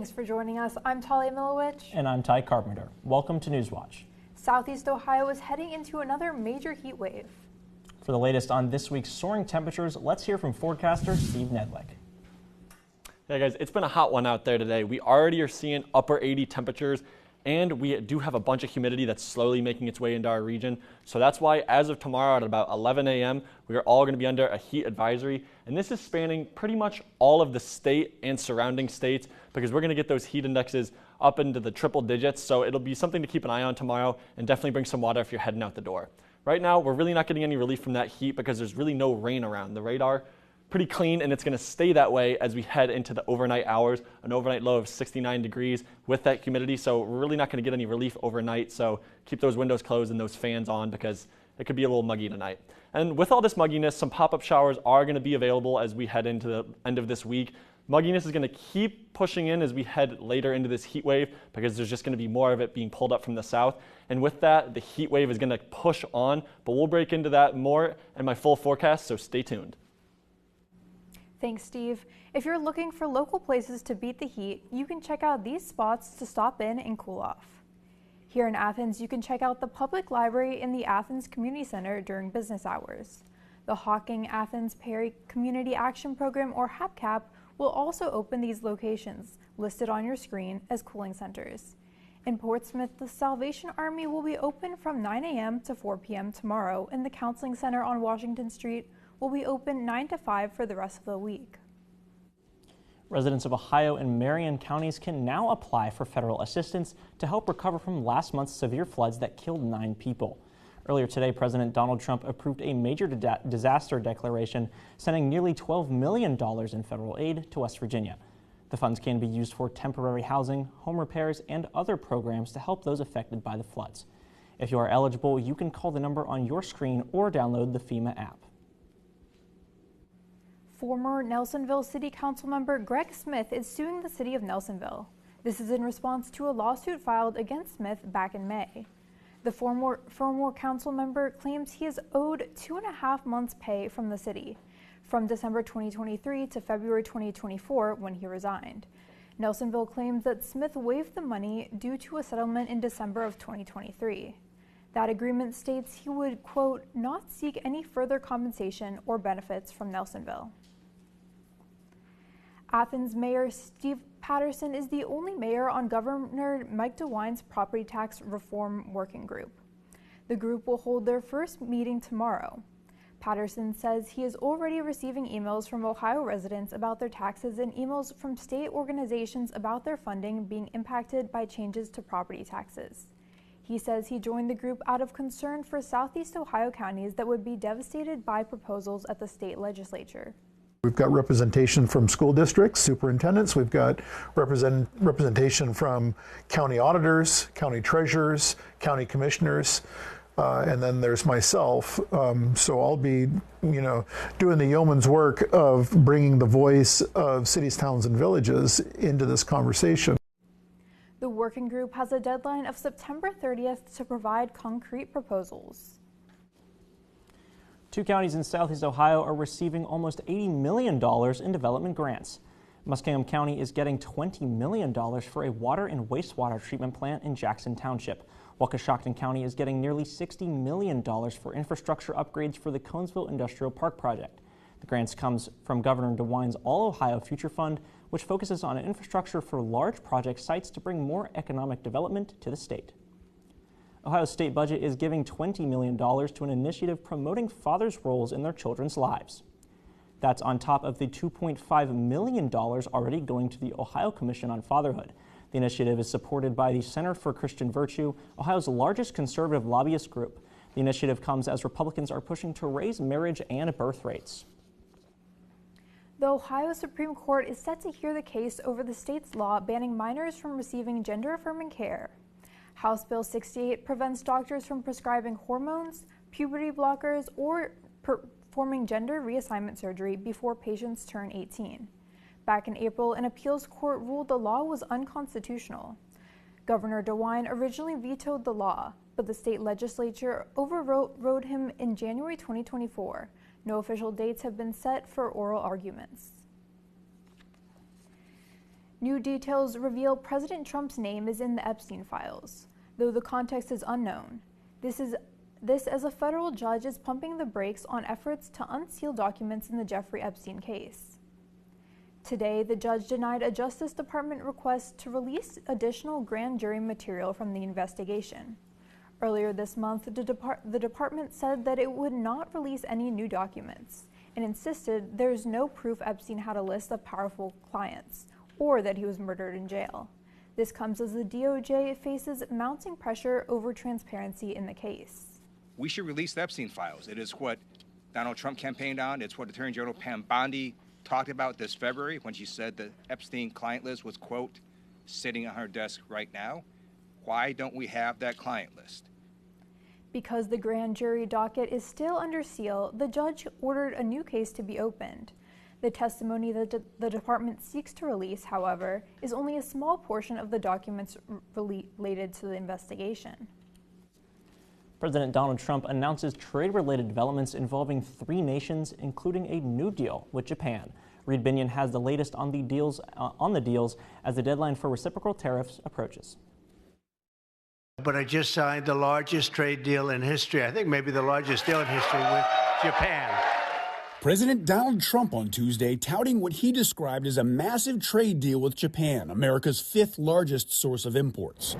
Thanks for joining us. I'm Talia Milowich. And I'm Ty Carpenter. Welcome to Newswatch. Southeast Ohio is heading into another major heat wave. For the latest on this week's soaring temperatures, let's hear from forecaster Steve Nedlick. Hey guys, it's been a hot one out there today. We already are seeing upper 80 temperatures, and we do have a bunch of humidity that's slowly making its way into our region. So that's why as of tomorrow at about 11 a.m., we are all going to be under a heat advisory. And this is spanning pretty much all of the state and surrounding states because we're going to get those heat indexes up into the triple digits. So it'll be something to keep an eye on tomorrow, and definitely bring some water if you're heading out the door. Right now, we're really not getting any relief from that heat because there's really no rain around. The radar pretty clean, and it's going to stay that way as we head into the overnight hours, an overnight low of 69 degrees with that humidity. So we're really not going to get any relief overnight. So keep those windows closed and those fans on because it could be a little muggy tonight. And with all this mugginess, some pop-up showers are going to be available as we head into the end of this week. Mugginess is going to keep pushing in as we head later into this heat wave because there's just going to be more of it being pulled up from the south. And with that, the heat wave is going to push on, but we'll break into that more in my full forecast, so stay tuned. Thanks, Steve. If you're looking for local places to beat the heat, you can check out these spots to stop in and cool off. Here in Athens, you can check out the public library in the Athens Community Center during business hours. The Hawking Athens Perry Community Action Program, or HAPCAP, will also open these locations, listed on your screen, as cooling centers. In Portsmouth, the Salvation Army will be open from 9 a.m. to 4 p.m. tomorrow, and the Counseling Center on Washington Street will be open 9 to 5 for the rest of the week. Residents of Ohio and Marion counties can now apply for federal assistance to help recover from last month's severe floods that killed 9 people. Earlier today, President Donald Trump approved a major disaster declaration, sending nearly $12 million in federal aid to West Virginia. The funds can be used for temporary housing, home repairs, and other programs to help those affected by the floods. If you are eligible, you can call the number on your screen or download the FEMA app. Former Nelsonville City Council member Greg Smith is suing the city of Nelsonville. This is in response to a lawsuit filed against Smith back in May. The former council member claims he is owed 2.5 months' pay from the city, from December 2023 to February 2024 when he resigned. Nelsonville claims that Smith waived the money due to a settlement in December of 2023. That agreement states he would, quote, not seek any further compensation or benefits from Nelsonville. Athens Mayor Steve Patterson is the only mayor on Governor Mike DeWine's property tax reform working group. The group will hold their first meeting tomorrow. Patterson says he is already receiving emails from Ohio residents about their taxes and emails from state organizations about their funding being impacted by changes to property taxes. He says he joined the group out of concern for Southeast Ohio counties that would be devastated by proposals at the state legislature. We've got representation from school districts, superintendents. We've got representation from county auditors, county treasurers, county commissioners, and then there's myself. So I'll be, doing the yeoman's work of bringing the voice of cities, towns, and villages into this conversation. The working group has a deadline of September 30th to provide concrete proposals. 2 counties in Southeast Ohio are receiving almost $80 million in development grants. Muskingum County is getting $20 million for a water and wastewater treatment plant in Jackson Township, while Coshocton County is getting nearly $60 million for infrastructure upgrades for the Conesville Industrial Park project. The grants comes from Governor DeWine's All Ohio Future Fund, which focuses on infrastructure for large project sites to bring more economic development to the state. Ohio's state budget is giving $20 million to an initiative promoting fathers' roles in their children's lives. That's on top of the $2.5 million already going to the Ohio Commission on Fatherhood. The initiative is supported by the Center for Christian Virtue, Ohio's largest conservative lobbyist group. The initiative comes as Republicans are pushing to raise marriage and birth rates. The Ohio Supreme Court is set to hear the case over the state's law banning minors from receiving gender-affirming care. House Bill 68 prevents doctors from prescribing hormones, puberty blockers, or performing gender reassignment surgery before patients turn 18. Back in April, an appeals court ruled the law was unconstitutional. Governor DeWine originally vetoed the law, but the state legislature overrode him in January 2024. No official dates have been set for oral arguments. New details reveal President Trump's name is in the Epstein files, though the context is unknown. This as a federal judge is pumping the brakes on efforts to unseal documents in the Jeffrey Epstein case. Today, the judge denied a Justice Department request to release additional grand jury material from the investigation. Earlier this month, the department said that it would not release any new documents and insisted there is no proof Epstein had a list of powerful clients or that he was murdered in jail. This comes as the DOJ faces mounting pressure over transparency in the case. We should release the Epstein files. It is what Donald Trump campaigned on. It's what Attorney General Pam Bondi talked about this February when she said the Epstein client list was, quote, sitting on her desk right now. Why don't we have that client list? Because the grand jury docket is still under seal, the judge ordered a new case to be opened. The testimony that the department seeks to release, however, is only a small portion of the documents related to the investigation. President Donald Trump announces trade-related developments involving 3 nations, including a new deal with Japan. Reed Binion has the latest on the deals as the deadline for reciprocal tariffs approaches. But I just signed the largest trade deal in history. I think maybe the largest deal in history with Japan. President Donald Trump on Tuesday touting what he described as a massive trade deal with Japan, America's 5th largest source of imports.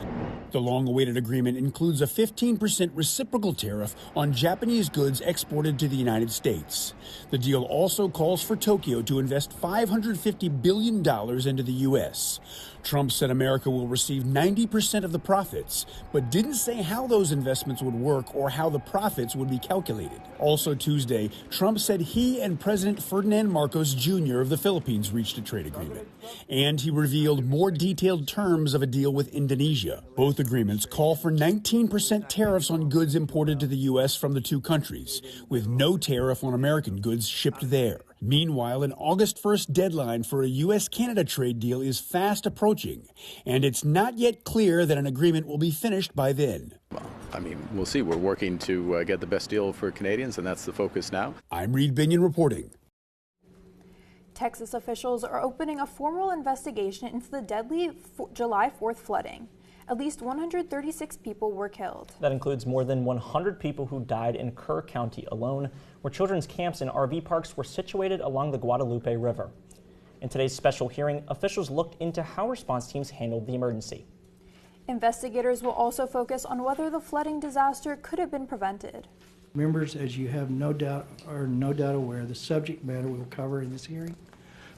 The long-awaited agreement includes a 15% reciprocal tariff on Japanese goods exported to the United States. The deal also calls for Tokyo to invest $550 billion into the U.S. Trump said America will receive 90% of the profits, but didn't say how those investments would work or how the profits would be calculated. Also Tuesday, Trump said he and President Ferdinand Marcos Jr. of the Philippines reached a trade agreement. And he revealed more detailed terms of a deal with Indonesia. Both agreements call for 19% tariffs on goods imported to the U.S. from the 2 countries, with no tariff on American goods shipped there. Meanwhile, an August 1st deadline for a U.S.-Canada trade deal is fast approaching, and it's not yet clear that an agreement will be finished by then. Well, I mean, we'll see. We're working to get the best deal for Canadians, and that's the focus now. I'm Reed Binion reporting. Texas officials are opening a formal investigation into the deadly July 4th flooding. At least 136 people were killed. That includes more than 100 people who died in Kerr County alone, where children's camps and RV parks were situated along the Guadalupe River. In today's special hearing, officials looked into how response teams handled the emergency. Investigators will also focus on whether the flooding disaster could have been prevented. Members, as you have no doubt aware, the subject matter we will cover in this hearing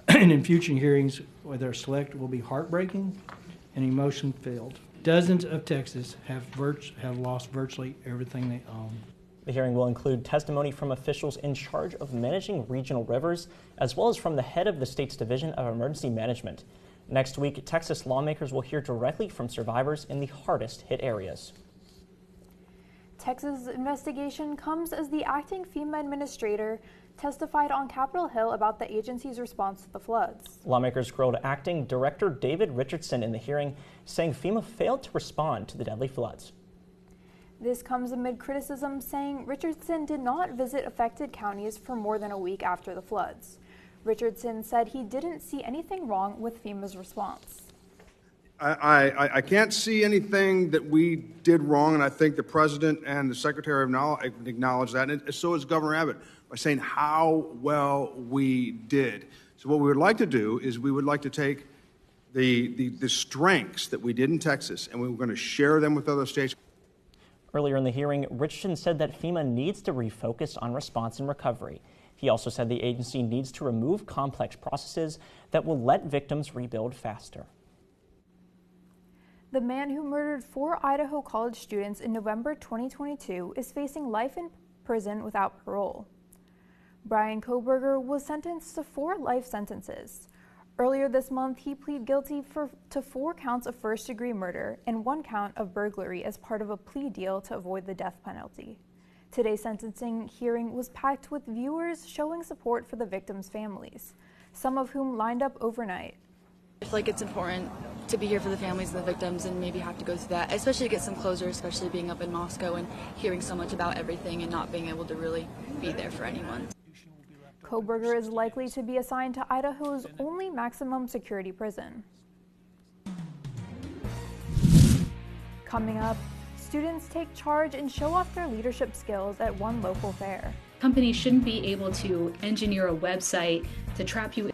and in future hearings, whether selected, will be heartbreaking and emotion-filled. Dozens of Texans have lost virtually everything they own. The hearing will include testimony from officials in charge of managing regional rivers, as well as from the head of the state's Division of Emergency Management. Next week, Texas lawmakers will hear directly from survivors in the hardest hit areas. Texas' investigation comes as the acting FEMA administrator testified on Capitol Hill about the agency's response to the floods. Lawmakers grilled acting Director David Richardson in the hearing, saying FEMA failed to respond to the deadly floods. This comes amid criticism saying Richardson did not visit affected counties for more than a week after the floods. Richardson said he didn't see anything wrong with FEMA's response. I can't see anything that we did wrong, and I think the President and the Secretary acknowledged that, and so is Governor Abbott, by saying how well we did. So what we would like to do is we would like to take the strengths that we did in Texas, and we were going to share them with other states. Earlier in the hearing, Richardson said that FEMA needs to refocus on response and recovery. He also said the agency needs to remove complex processes that will let victims rebuild faster. The man who murdered 4 Idaho college students in November 2022 is facing life in prison without parole. Brian Kohberger was sentenced to 4 life sentences. Earlier this month, he pleaded guilty to 4 counts of first-degree murder and 1 count of burglary as part of a plea deal to avoid the death penalty. Today's sentencing hearing was packed with viewers showing support for the victims' families, some of whom lined up overnight. I feel like it's important to be here for the families of the victims and maybe have to go through that, especially to get some closure, especially being up in Moscow and hearing so much about everything and not being able to really be there for anyone. Kohberger is likely to be assigned to Idaho's only maximum security prison. Coming up, students take charge and show off their leadership skills at one local fair. Companies shouldn't be able to engineer a website to trap you.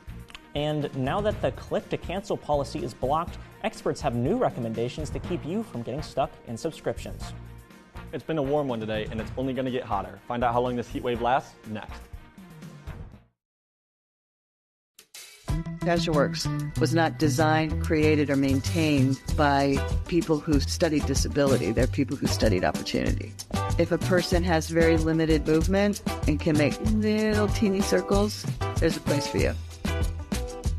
And now that the click-to-cancel policy is blocked, experts have new recommendations to keep you from getting stuck in subscriptions. It's been a warm one today, and it's only going to get hotter. Find out how long this heat wave lasts next. CasualWorks was not designed, created, or maintained by people who studied disability. They're people who studied opportunity. If a person has very limited movement and can make little teeny circles, there's a place for you.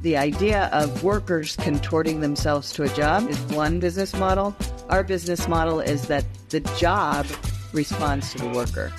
The idea of workers contorting themselves to a job is one business model. Our business model is that the job responds to the worker.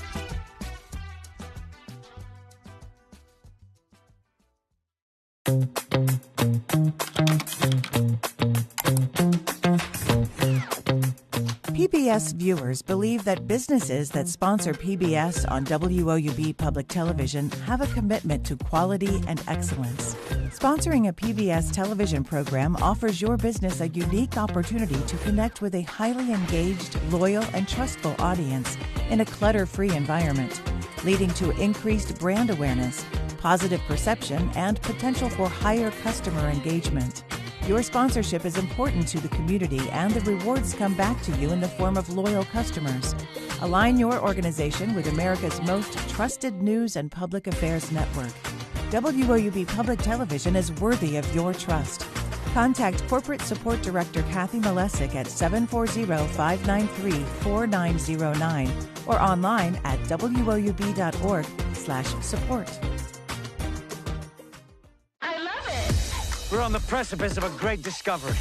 PBS viewers believe that businesses that sponsor PBS on WOUB Public Television have a commitment to quality and excellence. Sponsoring a PBS television program offers your business a unique opportunity to connect with a highly engaged, loyal, and trustful audience in a clutter-free environment, leading to increased brand awareness, positive perception, and potential for higher customer engagement. Your sponsorship is important to the community, and the rewards come back to you in the form of loyal customers. Align your organization with America's most trusted news and public affairs network. WOUB Public Television is worthy of your trust. Contact Corporate Support Director Kathy Malesic at 740-593-4909 or online at woub.org/support. We're on the precipice of a great discovery.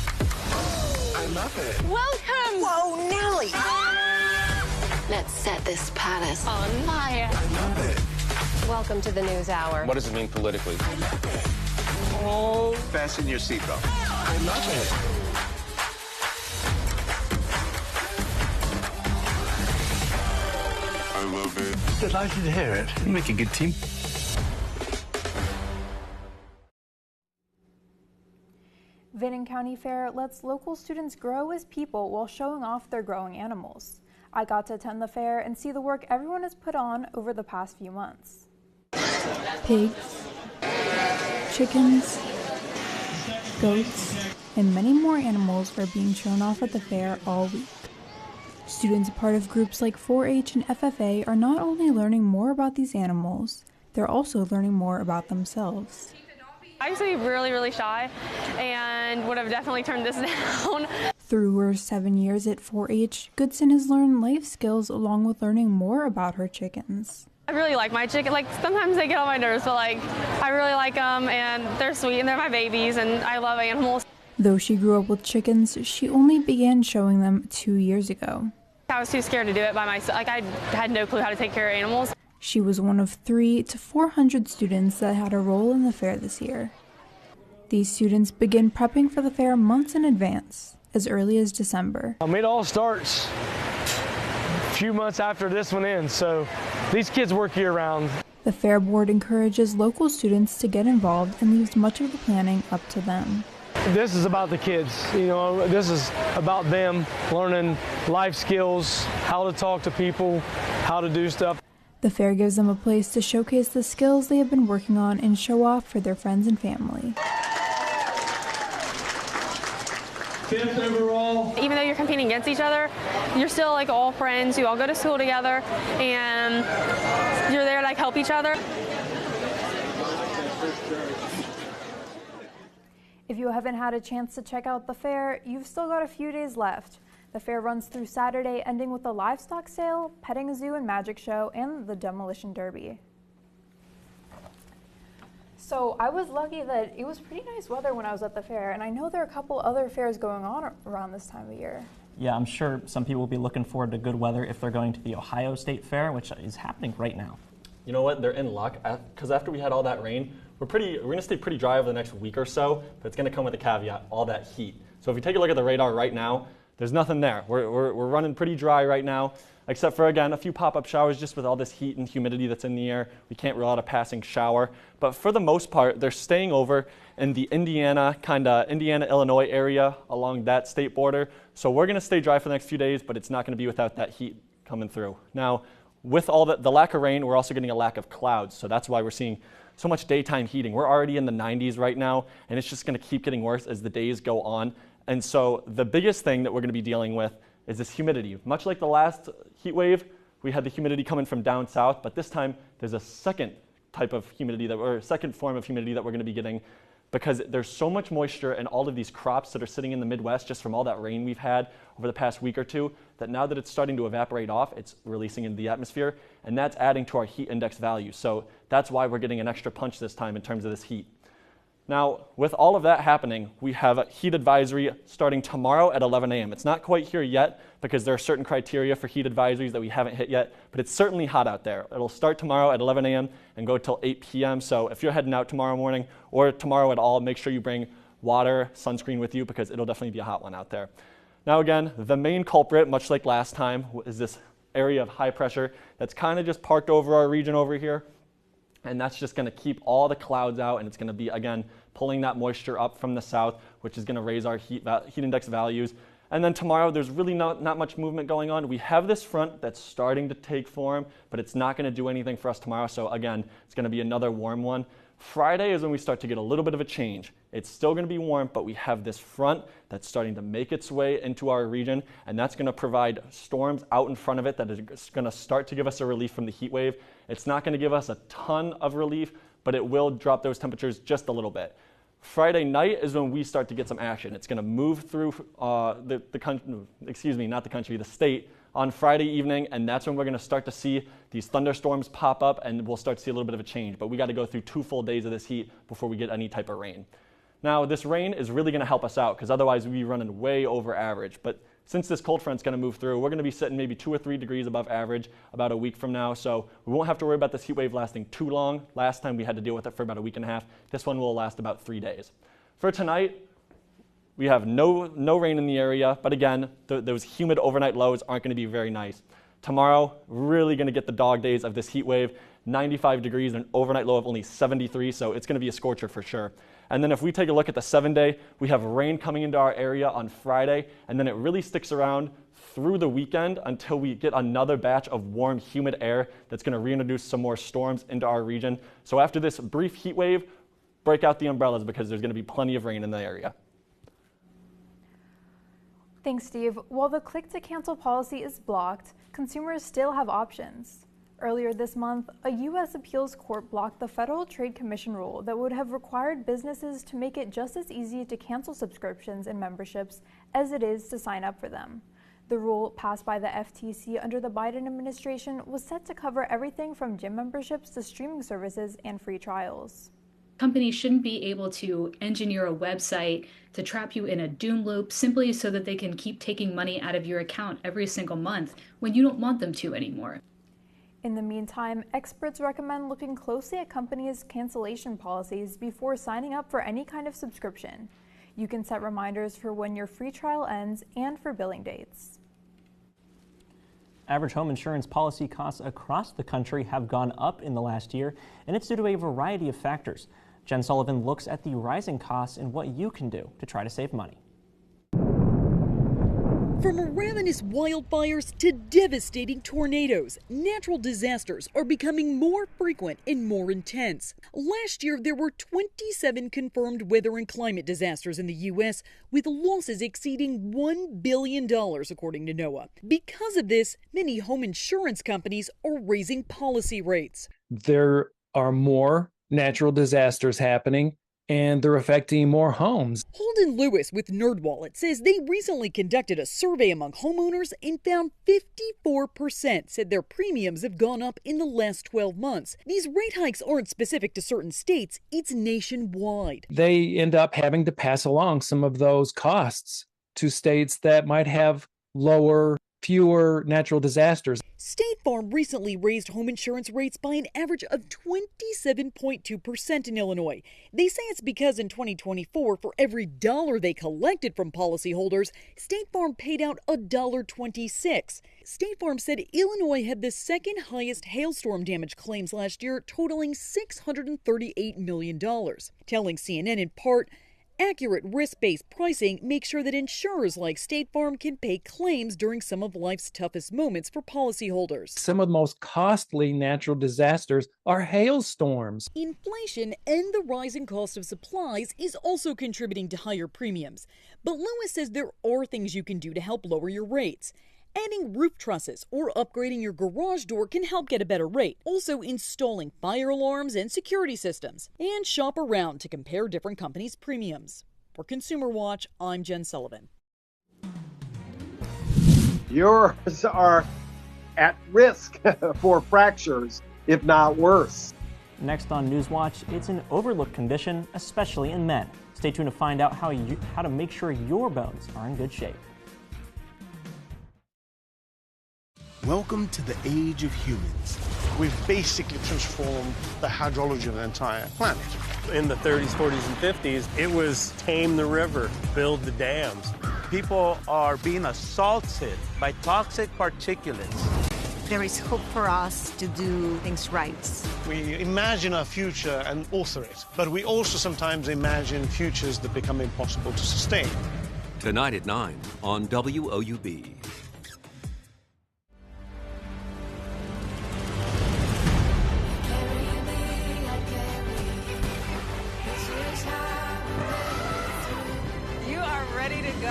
I love it. Welcome! Whoa, Nelly! Let's set this palace on fire. I love it. Welcome to the News Hour. What does it mean politically? I love it. Oh. Fasten your seatbelt. I love it. I love it. Delighted to hear it. You make a good team. Vinton County Fair lets local students grow as people while showing off their growing animals. I got to attend the fair and see the work everyone has put on over the past few months. Pigs, chickens, goats, and many more animals are being shown off at the fair all week. Students part of groups like 4-H and FFA are not only learning more about these animals, they're also learning more about themselves. I used to be really shy and would have definitely turned this down. Through her 7 years at 4-H, Goodson has learned life skills along with learning more about her chickens. I really like my chicken. Like, sometimes they get on my nerves, but like, I really like them and they're sweet and they're my babies and I love animals. Though she grew up with chickens, she only began showing them 2 years ago. I was too scared to do it by myself. Like, I had no clue how to take care of animals. She was one of 300 to 400 students that had a role in the fair this year. These students begin prepping for the fair months in advance, as early as December. It all starts a few months after this one ends, so these kids work year-round. The fair board encourages local students to get involved and leaves much of the planning up to them. This is about the kids, this is about them learning life skills, how to talk to people, how to do stuff. The fair gives them a place to showcase the skills they have been working on and show off for their friends and family. 5th overall. Even though you're competing against each other, you're still like all friends. You all go to school together and you're there to like help each other. If you haven't had a chance to check out the fair, you've still got a few days left. The fair runs through Saturday, ending with a livestock sale, petting zoo and magic show, and the demolition derby. So I was lucky that it was pretty nice weather when I was at the fair, and I know there are a couple other fairs going on around this time of year. Yeah, I'm sure some people will be looking forward to good weather if they're going to the Ohio State Fair, which is happening right now. You know what? They're in luck, because after we had all that rain, we're going to stay pretty dry over the next week or so, but it's going to come with a caveat, all that heat. So if you take a look at the radar right now, There's nothing there. We're running pretty dry right now, except for, again, a few pop-up showers just with all this heat and humidity that's in the air. We can't rule out a passing shower. But for the most part, they're staying over in the Indiana-Illinois area along that state border. So we're going to stay dry for the next few days, but it's not going to be without that heat coming through. Now, with all the lack of rain, we're also getting a lack of clouds. So that's why we're seeing so much daytime heating. We're already in the 90s right now, and it's just going to keep getting worse as the days go on. And so the biggest thing that we're going to be dealing with is this humidity. Much like the last heat wave, we had the humidity coming from down south, but this time there's a second type of humidity second form of humidity that we're going to be getting, because there's so much moisture in all of these crops that are sitting in the Midwest just from all that rain we've had over the past week or two, that now that it's starting to evaporate off, it's releasing into the atmosphere, and that's adding to our heat index value. So that's why we're getting an extra punch this time in terms of this heat. Now, with all of that happening, we have a heat advisory starting tomorrow at 11 a.m. It's not quite here yet because there are certain criteria for heat advisories that we haven't hit yet, but it's certainly hot out there. It'll start tomorrow at 11 a.m. and go till 8 p.m. So if you're heading out tomorrow morning or tomorrow at all, make sure you bring water, sunscreen with you, because it'll definitely be a hot one out there. Now again, the main culprit, much like last time, is this area of high pressure that's kind of just parked over our region over here. And that's just going to keep all the clouds out, and it's going to be, again, pulling that moisture up from the south, which is going to raise our heat index values. And then tomorrow, there's really not much movement going on. We have this front that's starting to take form, but it's not going to do anything for us tomorrow. So again, it's going to be another warm one. Friday is when we start to get a little bit of a change. It's still going to be warm, but we have this front that's starting to make its way into our region, and that's going to provide storms out in front of it that is going to start to give us a relief from the heat wave. It's not going to give us a ton of relief, but it will drop those temperatures just a little bit. Friday night is when we start to get some action. It's going to move through the state on Friday evening, and that's when we're going to start to see these thunderstorms pop up, and we'll start to see a little bit of a change. But we got to go through 2 full days of this heat before we get any type of rain. Now, this rain is really going to help us out, because otherwise we'd be running way over average. But since this cold front's going to move through, we're going to be sitting maybe 2 or 3 degrees above average about a week from now. So we won't have to worry about this heat wave lasting too long. Last time we had to deal with it for about a week and a half. This one will last about 3 days. For tonight, we have no rain in the area, but again, those humid overnight lows aren't going to be very nice. Tomorrow, really going to get the dog days of this heat wave, 95 degrees and an overnight low of only 73, so it's going to be a scorcher for sure. And then if we take a look at the 7-day, we have rain coming into our area on Friday, and then it really sticks around through the weekend until we get another batch of warm, humid air that's going to reintroduce some more storms into our region. So after this brief heat wave, break out the umbrellas, because there's going to be plenty of rain in the area. Thanks, Steve. While the click-to-cancel policy is blocked, consumers still have options. Earlier this month, a U.S. appeals court blocked the Federal Trade Commission rule that would have required businesses to make it just as easy to cancel subscriptions and memberships as it is to sign up for them. The rule, passed by the FTC under the Biden administration, was set to cover everything from gym memberships to streaming services and free trials. Companies shouldn't be able to engineer a website to trap you in a doom loop simply so that they can keep taking money out of your account every single month when you don't want them to anymore. In the meantime, experts recommend looking closely at companies' cancellation policies before signing up for any kind of subscription. You can set reminders for when your free trial ends and for billing dates. Average home insurance policy costs across the country have gone up in the last year, and it's due to a variety of factors. Jen Sullivan looks at the rising costs and what you can do to try to save money. From ravenous wildfires to devastating tornadoes, natural disasters are becoming more frequent and more intense. Last year, there were 27 confirmed weather and climate disasters in the U.S., with losses exceeding $1 billion, according to NOAA. Because of this, many home insurance companies are raising policy rates. There are more natural disasters happening, and they're affecting more homes. Holden Lewis with NerdWallet says they recently conducted a survey among homeowners and found 54% said their premiums have gone up in the last 12 months. These rate hikes aren't specific to certain states, it's nationwide. They end up having to pass along some of those costs to states that might have lower fewer natural disasters. State Farm recently raised home insurance rates by an average of 27.2% in Illinois. They say it's because in 2024, for every dollar they collected from policyholders, State Farm paid out $1.26. State Farm said Illinois had the second highest hailstorm damage claims last year, totaling $638 million. Telling CNN in part, accurate risk-based pricing makes sure that insurers like State Farm can pay claims during some of life's toughest moments for policyholders. Some of the most costly natural disasters are hailstorms. Inflation and the rising cost of supplies is also contributing to higher premiums. But Lewis says there are things you can do to help lower your rates. Adding roof trusses or upgrading your garage door can help get a better rate. Also installing fire alarms and security systems. And shop around to compare different companies' premiums. For Consumer Watch, I'm Jen Sullivan. Yours are at risk for fractures, if not worse. Next on Newswatch, it's an overlooked condition, especially in men. Stay tuned to find out how to make sure your bones are in good shape. Welcome to the age of humans. We've basically transformed the hydrology of the entire planet. In the 30s, 40s, and 50s, it was tame the river, build the dams. People are being assaulted by toxic particulates. There is hope for us to do things right. We imagine our future and author it, but we also sometimes imagine futures that become impossible to sustain. Tonight at 9 on WOUB. Ready to go.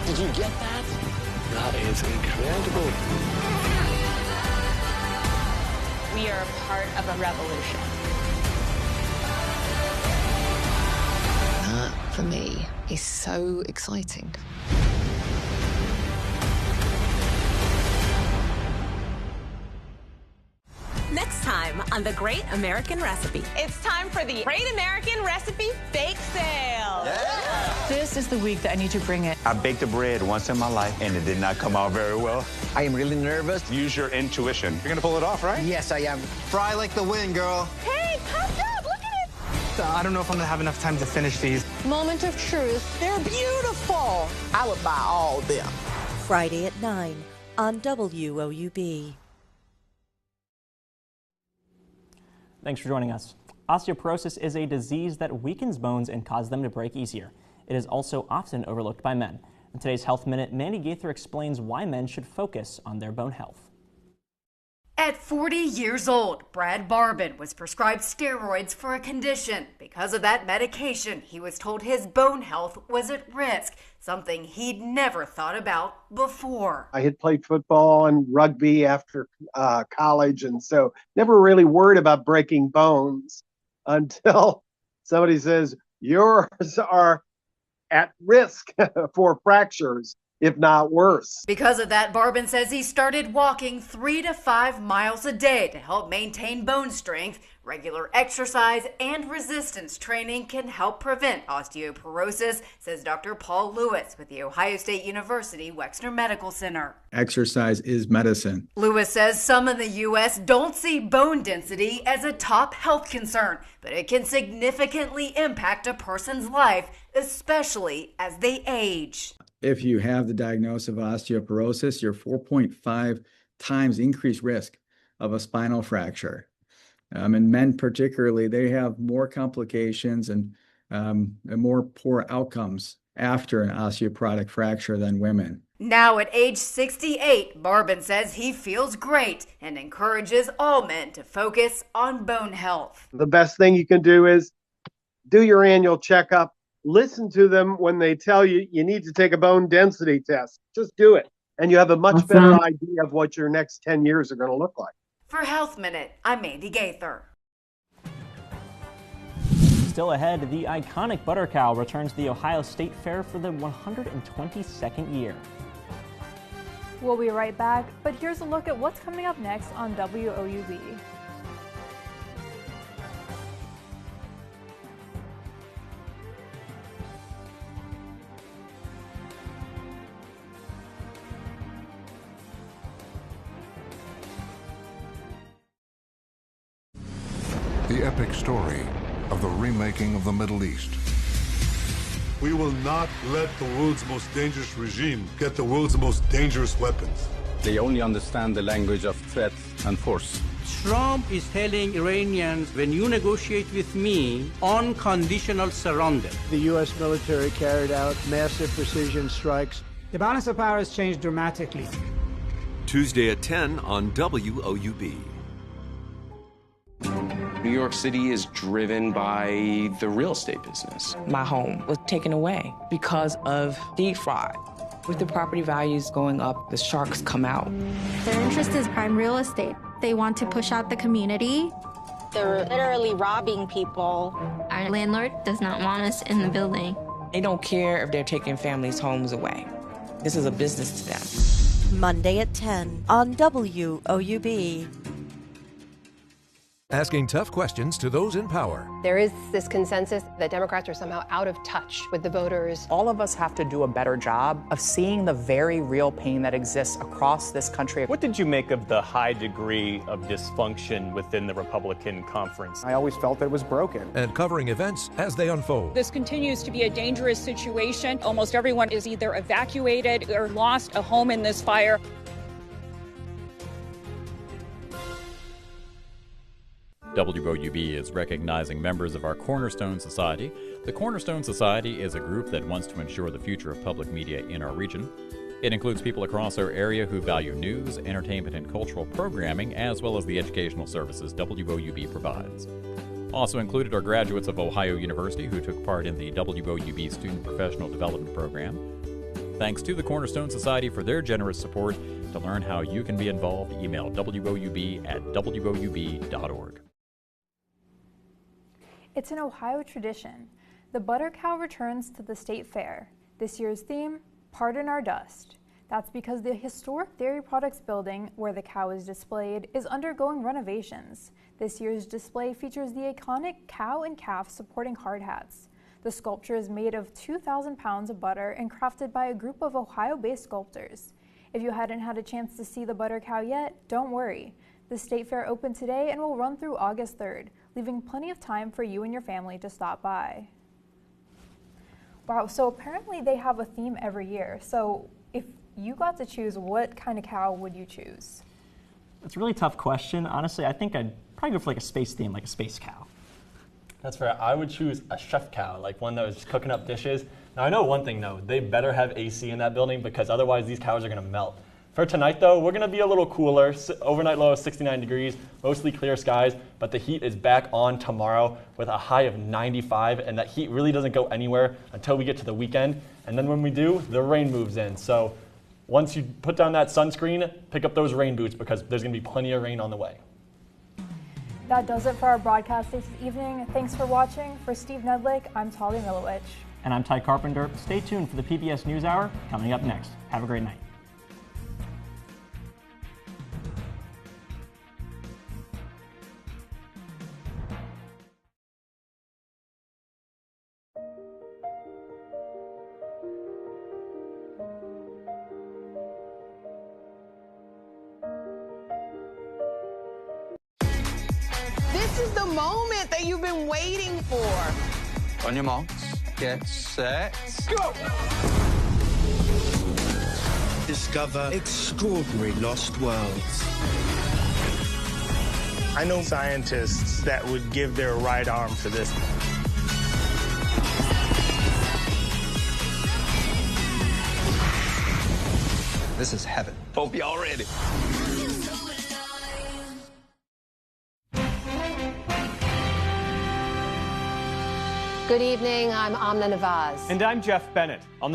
Did you get that? That is incredible. We are a part of a revolution. That, for me, is so exciting. Next time on The Great American Recipe. It's time for the Great American Recipe Bake Sale. This is the week that I need to bring it. I baked a bread once in my life, and it did not come out very well. I am really nervous. Use your intuition. You're going to pull it off, right? Yes, I am. Fry like the wind, girl. Hey, pumped up, look at it. I don't know if I'm going to have enough time to finish these. Moment of truth. They're beautiful. I would buy all of them. Friday at 9 on WOUB. Thanks for joining us. Osteoporosis is a disease that weakens bones and causes them to break easier. It is also often overlooked by men. In today's Health Minute, Mandy Gaither explains why men should focus on their bone health. At 40 years old, Brad Barbin was prescribed steroids for a condition. Because of that medication, he was told his bone health was at risk, something he'd never thought about before. I had played football and rugby after college, and so never really worried about breaking bones until somebody says, yours are at risk for fractures, if not worse. Because of that, Barbin says he started walking 3 to 5 miles a day to help maintain bone strength. Regular exercise and resistance training can help prevent osteoporosis, says Dr. Paul Lewis with the Ohio State University Wexner Medical Center. Exercise is medicine. Lewis says some in the U.S. don't see bone density as a top health concern, but it can significantly impact a person's life, especially as they age. If you have the diagnosis of osteoporosis, you're 4.5 times increased risk of a spinal fracture. And men particularly, they have more complications and more poor outcomes after an osteoporotic fracture than women. Now at age 68, Barbin says he feels great and encourages all men to focus on bone health. The best thing you can do is do your annual checkup. Listen to them when they tell you you need to take a bone density test. Just do it. and you have a much better idea of what your next 10 years are going to look like. For Health Minute, I'm Mandy Gaither. Still ahead, the iconic butter cow returns to the Ohio State Fair for the 122nd year. We'll be right back, but here's a look at what's coming up next on WOUB. The epic story of the remaking of the Middle East. We will not let the world's most dangerous regime get the world's most dangerous weapons. They only understand the language of threat and force. Trump is telling Iranians, when you negotiate with me, unconditional surrender. The U.S. military carried out massive precision strikes. The balance of power has changed dramatically. Tuesday at 10 on WOUB. New York City is driven by the real estate business. My home was taken away because of deed fraud. With the property values going up, the sharks come out. Their interest is prime real estate. They want to push out the community. They're literally robbing people. Our landlord does not want us in the building. They don't care if they're taking families' homes away. This is a business to them. Monday at 10 on WOUB. Asking tough questions to those in power. There is this consensus that Democrats are somehow out of touch with the voters. All of us have to do a better job of seeing the very real pain that exists across this country. What did you make of the high degree of dysfunction within the Republican conference? I always felt that it was broken. And covering events as they unfold. This continues to be a dangerous situation. Almost everyone is either evacuated or lost a home in this fire. WOUB is recognizing members of our Cornerstone Society. The Cornerstone Society is a group that wants to ensure the future of public media in our region. It includes people across our area who value news, entertainment, and cultural programming, as well as the educational services WOUB provides. Also included are graduates of Ohio University who took part in the WOUB Student Professional Development Program. Thanks to the Cornerstone Society for their generous support. To learn how you can be involved, email woub@woub.org. It's an Ohio tradition. The butter cow returns to the state fair. This year's theme, Pardon Our Dust. That's because the historic dairy products building, where the cow is displayed, is undergoing renovations. This year's display features the iconic cow and calf supporting hard hats. The sculpture is made of 2,000 pounds of butter and crafted by a group of Ohio-based sculptors. If you hadn't had a chance to see the butter cow yet, don't worry. The state fair opened today and will run through August 3rd, leaving plenty of time for you and your family to stop by. Wow, so apparently they have a theme every year. So if you got to choose, what kind of cow would you choose? It's a really tough question. Honestly, I think I'd probably go for like a space theme, like a space cow. That's fair. I would choose a chef cow, like one that was just cooking up dishes. Now I know one thing though, they better have AC in that building because otherwise these cows are gonna melt. For tonight though, we're gonna be a little cooler. Overnight low of 69 degrees, mostly clear skies, but the heat is back on tomorrow with a high of 95, and that heat really doesn't go anywhere until we get to the weekend. And then when we do, the rain moves in. So once you put down that sunscreen, pick up those rain boots because there's gonna be plenty of rain on the way. That does it for our broadcast this evening. Thanks for watching. For Steve Nedlick, I'm Talia Milowich. And I'm Ty Carpenter. Stay tuned for the PBS NewsHour coming up next. Have a great night. This is the moment that you've been waiting for. On your marks, get set, go! Discover extraordinary lost worlds. I know scientists that would give their right arm for this. This is heaven. Hope y'all ready. Good evening, I'm Amna Nawaz. And I'm Jeff Bennett. On the